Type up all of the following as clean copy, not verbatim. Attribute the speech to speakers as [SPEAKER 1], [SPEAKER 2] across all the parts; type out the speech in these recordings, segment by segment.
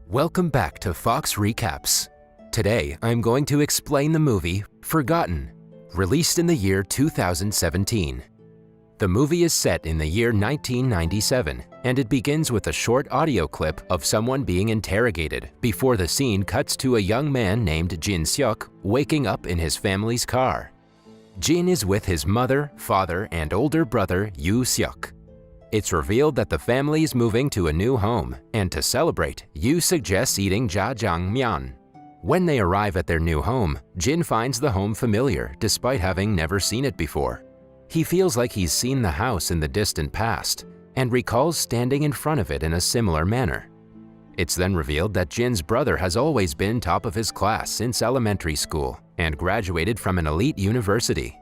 [SPEAKER 1] Welcome back to Fox Recaps. Today, I'm going to explain the movie Forgotten, released in the year 2017. The movie is set in the year 1997, and it begins with a short audio clip of someone being interrogated before the scene cuts to a young man named Jin Seok waking up in his family's car. Jin is with his mother, father, and older brother Yoo Seok. It's revealed that the family is moving to a new home, and to celebrate, Yoo suggests eating jjajangmyeon. When they arrive at their new home, Jin finds the home familiar despite having never seen it before. He feels like he's seen the house in the distant past, and recalls standing in front of it in a similar manner. It's then revealed that Jin's brother has always been top of his class since elementary school and graduated from an elite university.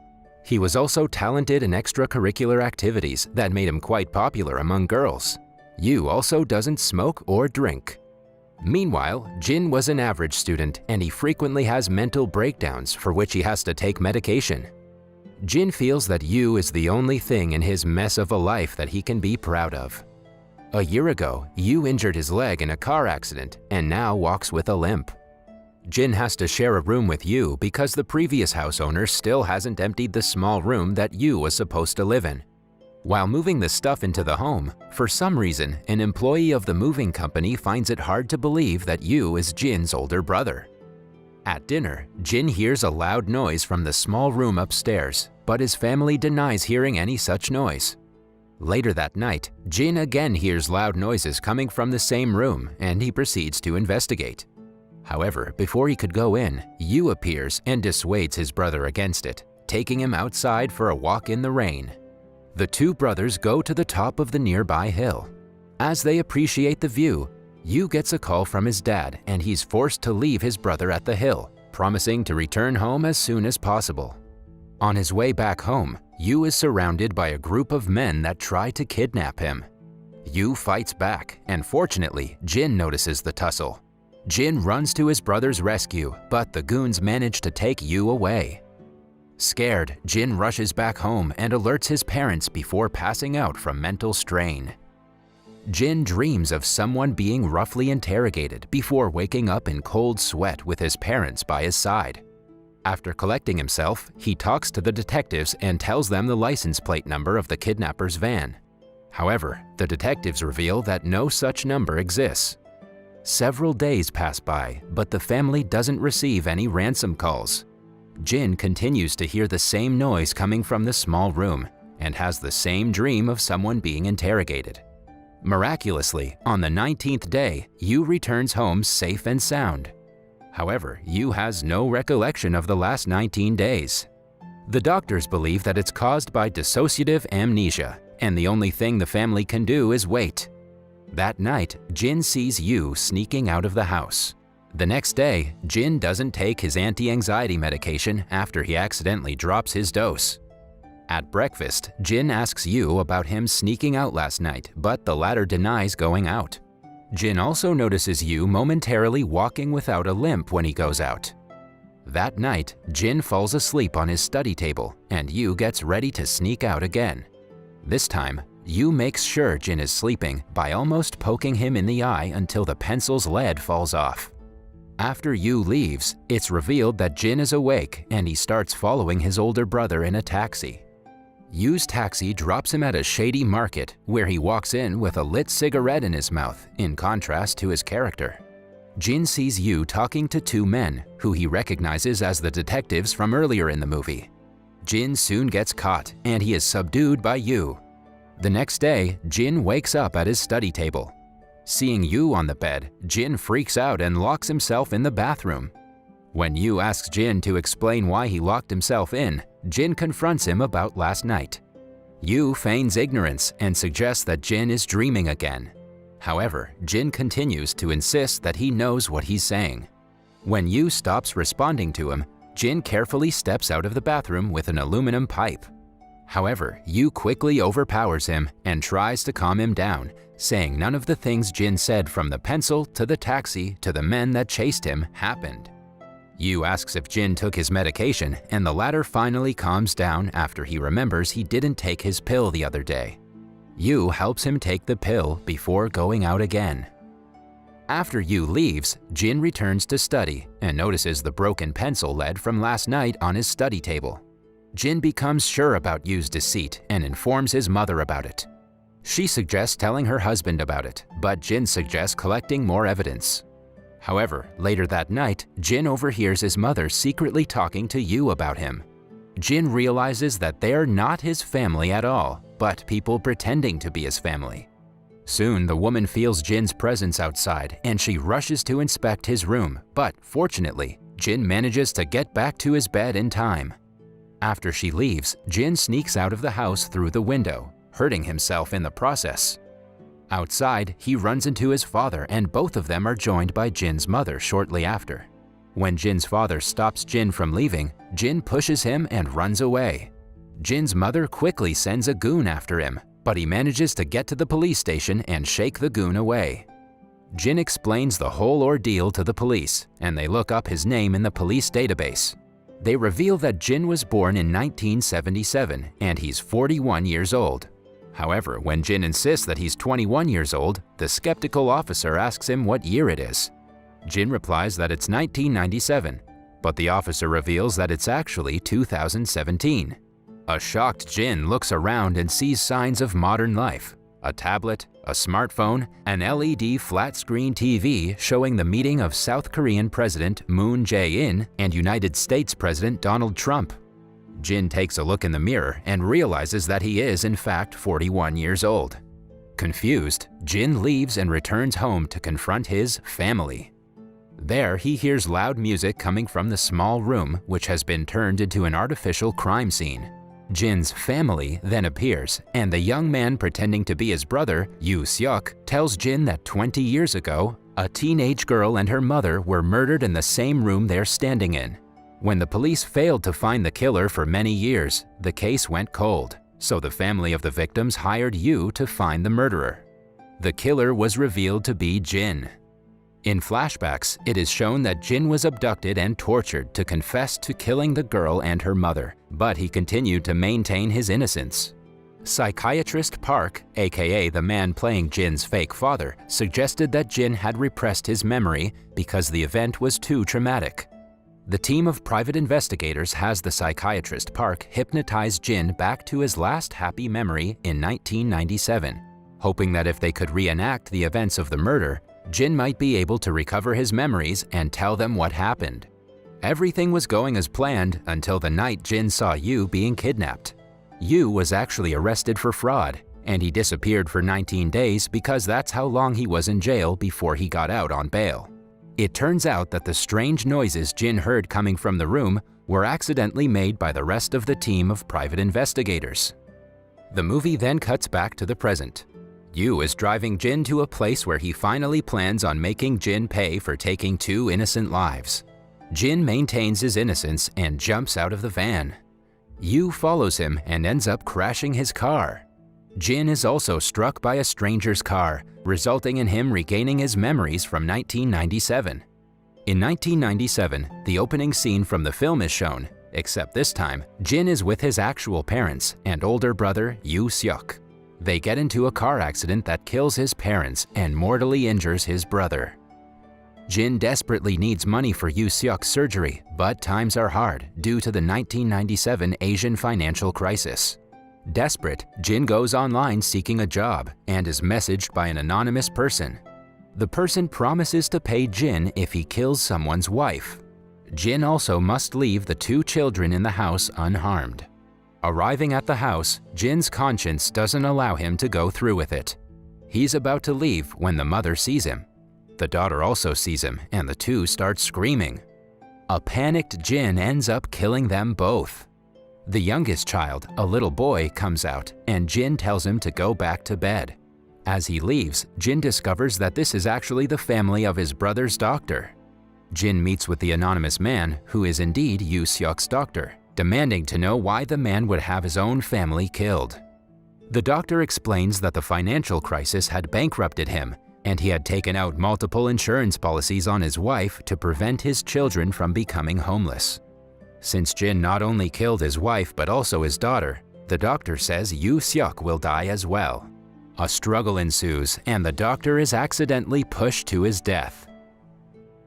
[SPEAKER 1] He was also talented in extracurricular activities that made him quite popular among girls. Yoo also doesn't smoke or drink. Meanwhile, Jin was an average student and he frequently has mental breakdowns for which he has to take medication. Jin feels that Yoo is the only thing in his mess of a life that he can be proud of. A year ago, Yoo injured his leg in a car accident and now walks with a limp. Jin has to share a room with Yoo because the previous house owner still hasn't emptied the small room that Yoo was supposed to live in. While moving the stuff into the home, for some reason, an employee of the moving company finds it hard to believe that Yoo is Jin's older brother. At dinner, Jin hears a loud noise from the small room upstairs, but his family denies hearing any such noise. Later that night, Jin again hears loud noises coming from the same room and he proceeds to investigate. However, before he could go in, Yoo appears and dissuades his brother against it, taking him outside for a walk in the rain. The two brothers go to the top of the nearby hill. As they appreciate the view, Yoo gets a call from his dad and he's forced to leave his brother at the hill, promising to return home as soon as possible. On his way back home, Yoo is surrounded by a group of men that try to kidnap him. Yoo fights back, and fortunately, Jin notices the tussle. Jin runs to his brother's rescue, but the goons manage to take Yoo away. Scared, Jin rushes back home and alerts his parents before passing out from mental strain. Jin dreams of someone being roughly interrogated before waking up in cold sweat with his parents by his side. After collecting himself, he talks to the detectives and tells them the license plate number of the kidnapper's van. However, the detectives reveal that no such number exists. Several days pass by, but the family doesn't receive any ransom calls. Jin continues to hear the same noise coming from the small room and has the same dream of someone being interrogated. Miraculously, on the 19th day, Yoo returns home safe and sound. However, Yoo has no recollection of the last 19 days. The doctors believe that it's caused by dissociative amnesia, and the only thing the family can do is wait. That night, Jin sees Yoo sneaking out of the house. The next day, Jin doesn't take his anti-anxiety medication after he accidentally drops his dose. At breakfast, Jin asks Yoo about him sneaking out last night, but the latter denies going out. Jin also notices Yoo momentarily walking without a limp when he goes out. That night, Jin falls asleep on his study table, and Yoo gets ready to sneak out again. This time, Yoo makes sure Jin is sleeping by almost poking him in the eye until the pencil's lead falls off. After Yoo leaves, it's revealed that Jin is awake and he starts following his older brother in a taxi. Yoo's taxi drops him at a shady market where he walks in with a lit cigarette in his mouth, in contrast to his character. Jin sees Yoo talking to two men, who he recognizes as the detectives from earlier in the movie. Jin soon gets caught and he is subdued by Yoo. The next day, Jin wakes up at his study table. Seeing Yoo on the bed, Jin freaks out and locks himself in the bathroom. When Yoo asks Jin to explain why he locked himself in, Jin confronts him about last night. Yoo feigns ignorance and suggests that Jin is dreaming again. However, Jin continues to insist that he knows what he's saying. When Yoo stops responding to him, Jin carefully steps out of the bathroom with an aluminum pipe. However, Yoo quickly overpowers him and tries to calm him down, saying none of the things Jin said from the pencil to the taxi to the men that chased him happened. Yoo asks if Jin took his medication, and the latter finally calms down after he remembers he didn't take his pill the other day. Yoo helps him take the pill before going out again. After Yu leaves, Jin returns to study and notices the broken pencil lead from last night on his study table. Jin becomes sure about Yu's deceit and informs his mother about it. She suggests telling her husband about it, but Jin suggests collecting more evidence. However, later that night, Jin overhears his mother secretly talking to Yu about him. Jin realizes that they're not his family at all, but people pretending to be his family. Soon, the woman feels Jin's presence outside and she rushes to inspect his room, but fortunately, Jin manages to get back to his bed in time. After she leaves, Jin sneaks out of the house through the window, hurting himself in the process. Outside, he runs into his father and both of them are joined by Jin's mother shortly after. When Jin's father stops Jin from leaving, Jin pushes him and runs away. Jin's mother quickly sends a goon after him, but he manages to get to the police station and shake the goon away. Jin explains the whole ordeal to the police, and they look up his name in the police database. They reveal that Jin was born in 1977 and he's 41 years old. However, when Jin insists that he's 21 years old, the skeptical officer asks him what year it is. Jin replies that it's 1997, but the officer reveals that it's actually 2017. A shocked Jin looks around and sees signs of modern life: a tablet, a smartphone, an LED flat-screen TV showing the meeting of South Korean President Moon Jae-in and United States President Donald Trump. Jin takes a look in the mirror and realizes that he is in fact 41 years old. Confused, Jin leaves and returns home to confront his family. There, he hears loud music coming from the small room, which has been turned into an artificial crime scene. Jin's family then appears, and the young man pretending to be his brother, Yu Seok, tells Jin that 20 years ago, a teenage girl and her mother were murdered in the same room they're standing in. When the police failed to find the killer for many years, the case went cold, so the family of the victims hired Yu to find the murderer. The killer was revealed to be Jin. In flashbacks, it is shown that Jin was abducted and tortured to confess to killing the girl and her mother, but he continued to maintain his innocence. Psychiatrist Park, aka the man playing Jin's fake father, suggested that Jin had repressed his memory because the event was too traumatic. The team of private investigators has the psychiatrist Park hypnotize Jin back to his last happy memory in 1997, hoping that if they could reenact the events of the murder, Jin might be able to recover his memories and tell them what happened. Everything was going as planned until the night Jin saw Yu being kidnapped. Yu was actually arrested for fraud, and he disappeared for 19 days because that's how long he was in jail before he got out on bail. It turns out that the strange noises Jin heard coming from the room were accidentally made by the rest of the team of private investigators. The movie then cuts back to the present. Yu is driving Jin to a place where he finally plans on making Jin pay for taking 2 innocent lives. Jin maintains his innocence and jumps out of the van. Yu follows him and ends up crashing his car. Jin is also struck by a stranger's car, resulting in him regaining his memories from 1997. In 1997, the opening scene from the film is shown, except this time, Jin is with his actual parents and older brother Yu Seok. They get into a car accident that kills his parents and mortally injures his brother. Jin desperately needs money for Yu Seok's surgery, but times are hard due to the 1997 Asian financial crisis. Desperate, Jin goes online seeking a job and is messaged by an anonymous person. The person promises to pay Jin if he kills someone's wife. Jin also must leave the 2 children in the house unharmed. Arriving at the house, Jin's conscience doesn't allow him to go through with it. He's about to leave when the mother sees him. The daughter also sees him, and the 2 start screaming. A panicked Jin ends up killing them both. The youngest child, a little boy, comes out, and Jin tells him to go back to bed. As he leaves, Jin discovers that this is actually the family of his brother's doctor. Jin meets with the anonymous man, who is indeed Yu Seok's doctor, demanding to know why the man would have his own family killed. The doctor explains that the financial crisis had bankrupted him, and he had taken out multiple insurance policies on his wife to prevent his children from becoming homeless. Since Jin not only killed his wife but also his daughter, the doctor says Yu Seok will die as well. A struggle ensues, and the doctor is accidentally pushed to his death.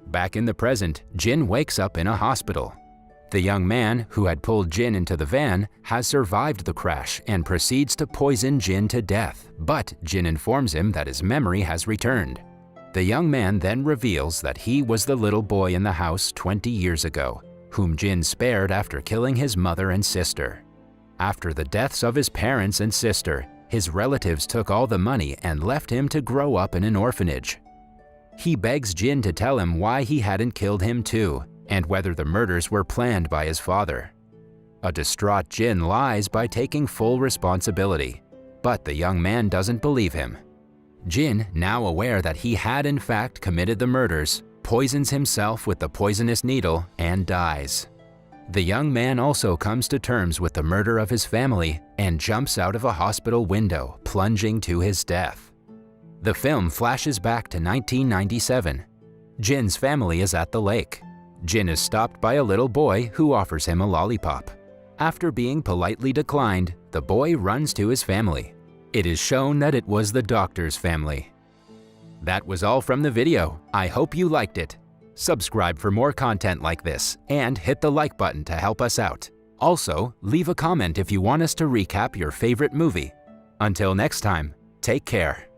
[SPEAKER 1] Back in the present, Jin wakes up in a hospital. The young man who had pulled Jin into the van has survived the crash and proceeds to poison Jin to death, but Jin informs him that his memory has returned. The young man then reveals that he was the little boy in the house 20 years ago, whom Jin spared after killing his mother and sister. After the deaths of his parents and sister, his relatives took all the money and left him to grow up in an orphanage. He begs Jin to tell him why he hadn't killed him too, and whether the murders were planned by his father. A distraught Jin lies by taking full responsibility, but the young man doesn't believe him. Jin, now aware that he had in fact committed the murders, poisons himself with the poisonous needle and dies. The young man also comes to terms with the murder of his family and jumps out of a hospital window, plunging to his death. The film flashes back to 1997. Jin's family is at the lake. Jin is stopped by a little boy who offers him a lollipop. After being politely declined, the boy runs to his family. It is shown that it was the doctor's family. That was all from the video. I hope you liked it. Subscribe for more content like this and hit the like button to help us out. Also, leave a comment if you want us to recap your favorite movie. Until next time, take care.